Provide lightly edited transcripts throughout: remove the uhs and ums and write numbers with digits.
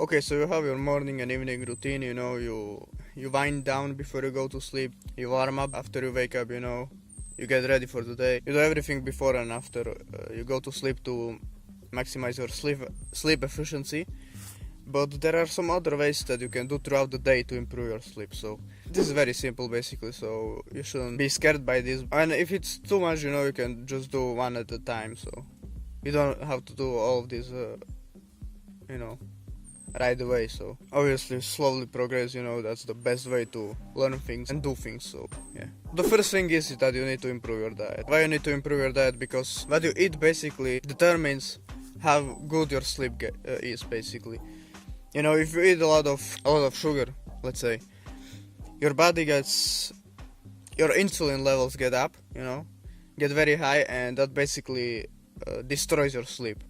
Okay, so you have your morning and evening routine, you wind down before you go to sleep, you warm up after you wake up, you get ready for the day, you do everything before and after you go to sleep to maximize your sleep efficiency. But there are some other ways that you can do throughout the day to improve your sleep. So this is very simple basically, so you shouldn't be scared by this. And if it's too much, you can just do one at a time, so you don't have to do all of this right away. So obviously slowly progress, that's the best way to learn things and do things. So yeah, the first thing is that you need to improve your diet. Why you need to improve your diet? Because what you eat basically determines how good your sleep is basically. If you eat a lot of sugar, let's say, your body your insulin levels get up, get very high, and that basically destroys your sleep.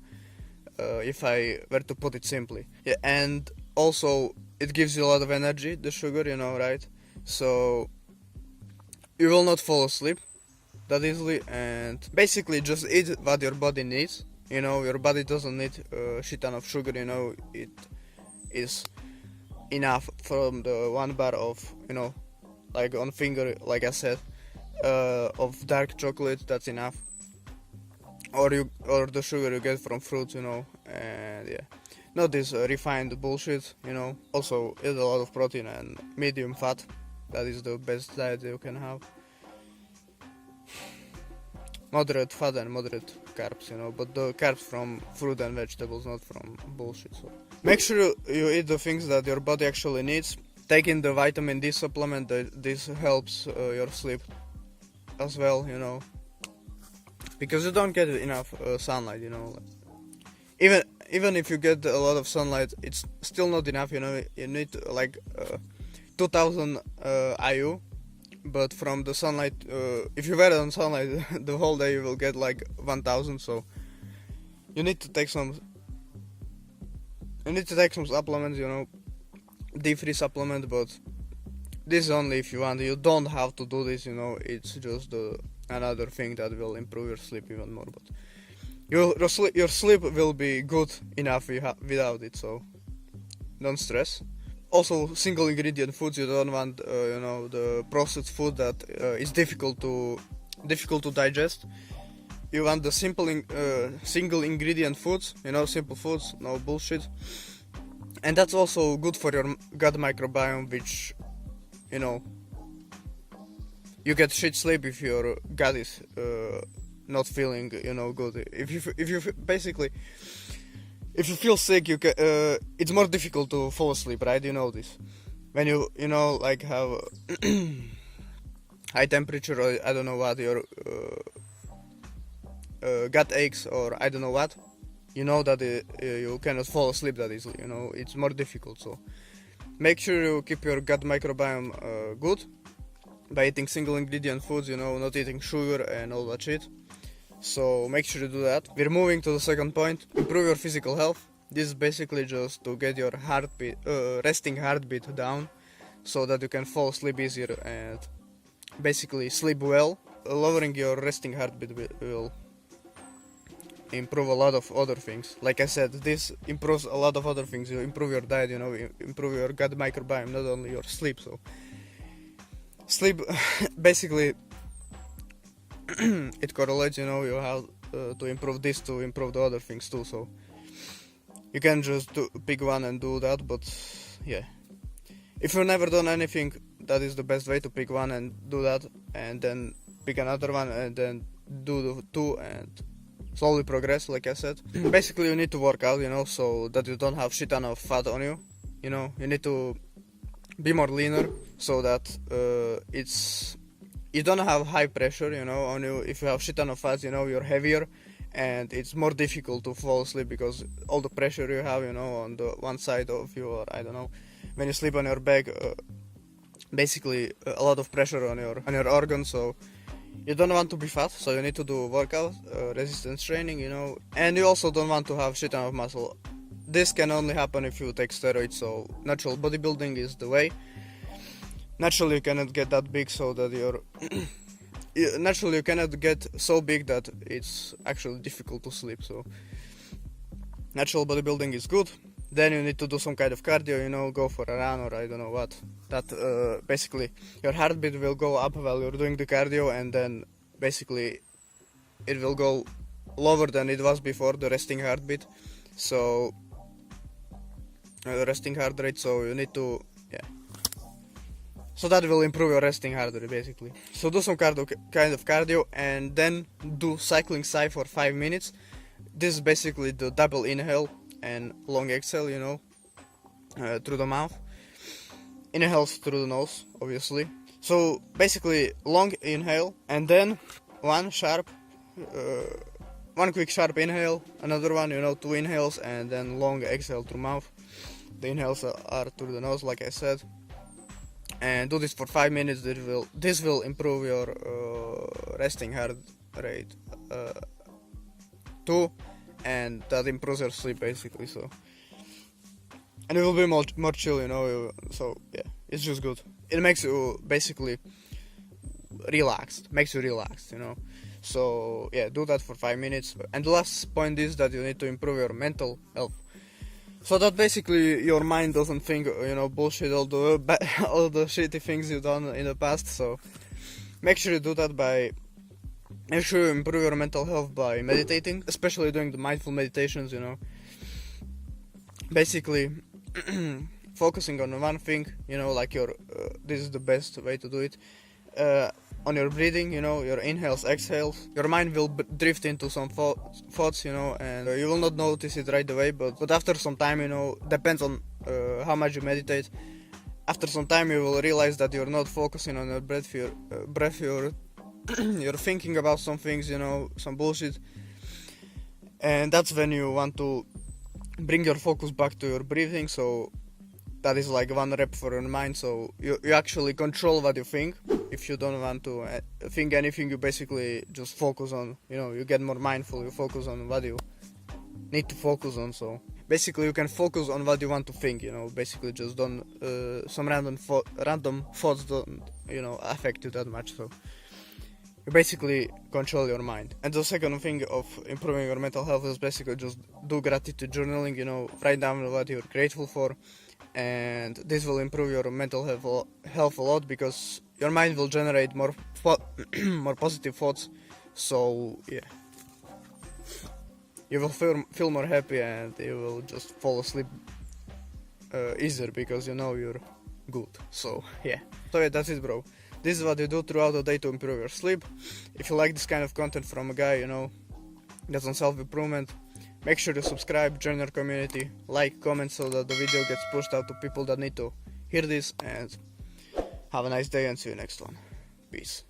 If I were to put it simply. Yeah, and also it gives you a lot of energy, the sugar, right? So you will not fall asleep that easily, and basically just eat what your body needs. Your body doesn't need a shit ton of sugar, it is enough from the one bar of, like on finger, like I said, of dark chocolate, that's enough. Or the sugar you get from fruits, and yeah, not this refined bullshit, Also eat a lot of protein and medium fat. That is the best diet you can have. Moderate fat and moderate carbs, but the carbs from fruit and vegetables, not from bullshit. So make sure you eat the things that your body actually needs. Taking the vitamin D supplement, this helps your sleep as well, because you don't get enough sunlight, even if you get a lot of sunlight, it's still not enough, you need like 2000 IU, but from the sunlight, if you were on sunlight the whole day, you will get like 1000. So you need to take some supplements, D3 supplement, but this is only if you want. You don't have to do this, it's just another thing that will improve your sleep even more. But your sleep will be good enough without it, so don't stress. Also, single ingredient foods, you don't want the processed food that is difficult to digest. You want the single ingredient foods, simple foods, no bullshit. And that's also good for your gut microbiome, which you get shit sleep if your gut is not feeling good. If you feel sick, it's more difficult to fall asleep, right? You know this. When you like have high temperature, or I don't know what, your gut aches, or I don't know what, that you cannot fall asleep that easily. It's more difficult. So make sure you keep your gut microbiome good by eating single ingredient foods, not eating sugar and all that shit. So make sure you do that. We're moving to the second point: improve your physical health. This is basically just to get your resting heartbeat down, so that you can fall asleep easier and basically sleep well. Lowering your resting heartbeat will improve a lot of other things. Like I said, this improves a lot of other things. You improve your diet, improve your gut microbiome, not only your sleep. So sleep basically it correlates, you have to improve this to improve the other things too. So you can just pick one and do that. But yeah, if you've never done anything, that is the best way, to pick one and do that, and then pick another one and then do the two and slowly progress. Like I said, basically you need to work out, so that you don't have shit ton of fat on you. You need to be more leaner, so that you don't have high pressure, on you. If you have shit ton of fat, you're heavier, and it's more difficult to fall asleep because all the pressure you have, on the one side of you, or I don't know, when you sleep on your back, basically a lot of pressure on your organs. So you don't want to be fat, so you need to do workout, resistance training, and you also don't want to have shit ton of muscle. This can only happen if you take steroids, so natural bodybuilding is the way. Naturally you cannot get that big, so that naturally you cannot get so big that it's actually difficult to sleep. So natural bodybuilding is good. Then you need to do some kind of cardio, you know, go for a run or I don't know what. That basically your heartbeat will go up while you're doing the cardio, and then basically it will go lower than it was before, the resting heartbeat. So resting heart rate, so you need to, yeah. So that will improve your resting heart rate basically. So do some kind of cardio, and then do cycling sigh for 5 minutes. This is basically the double inhale and long exhale, you know, through the mouth. Inhales through the nose, obviously. So basically long inhale, and then one quick sharp inhale, another one, you know, 2 inhales, and then long exhale through mouth. The inhales are through the nose, like I said. And do this for 5 minutes. This will improve your resting heart rate too, and that improves your sleep basically. So, and it will be more chill, you know. So yeah, it's just good. It makes you basically relaxed, you know. So yeah, do that for 5 minutes. And the last point is that you need to improve your mental health, so that basically your mind doesn't think, you know, bullshit, all the shitty things you've done in the past. So make sure you do that make sure you improve your mental health by meditating, especially doing the mindful meditations, you know. Basically focusing on one thing, you know, like this is the best way to do it, on your breathing, you know, your inhales, exhales. Your mind will drift into some thoughts, you know, and you will not notice it right away, but after some time, you know, depends on how much you meditate. After some time you will realize that you're not focusing on your breath, you're you're thinking about some things, you know, some bullshit, and that's when you want to bring your focus back to your breathing. So that is like one rep for your mind, so you actually control what you think. If you don't want to think anything, you basically just focus on, you know, you get more mindful, you focus on what you need to focus on. So basically you can focus on what you want to think, you know, basically just don't some random thoughts don't, you know, affect you that much. So you basically control your mind. And the second thing of improving your mental health is basically just do gratitude journaling, you know, write down what you're grateful for, and this will improve your mental health a lot, because your mind will generate more positive thoughts. So yeah, you will feel more happy, and you will just fall asleep easier, because you know you're good. So yeah, that's it, bro. This is what you do throughout the day to improve your sleep. If you like this kind of content from a guy, you know, that's on self-improvement, make sure to subscribe, join our community, like, comment, so that the video gets pushed out to people that need to hear this. And have a nice day, and see you next one. Peace.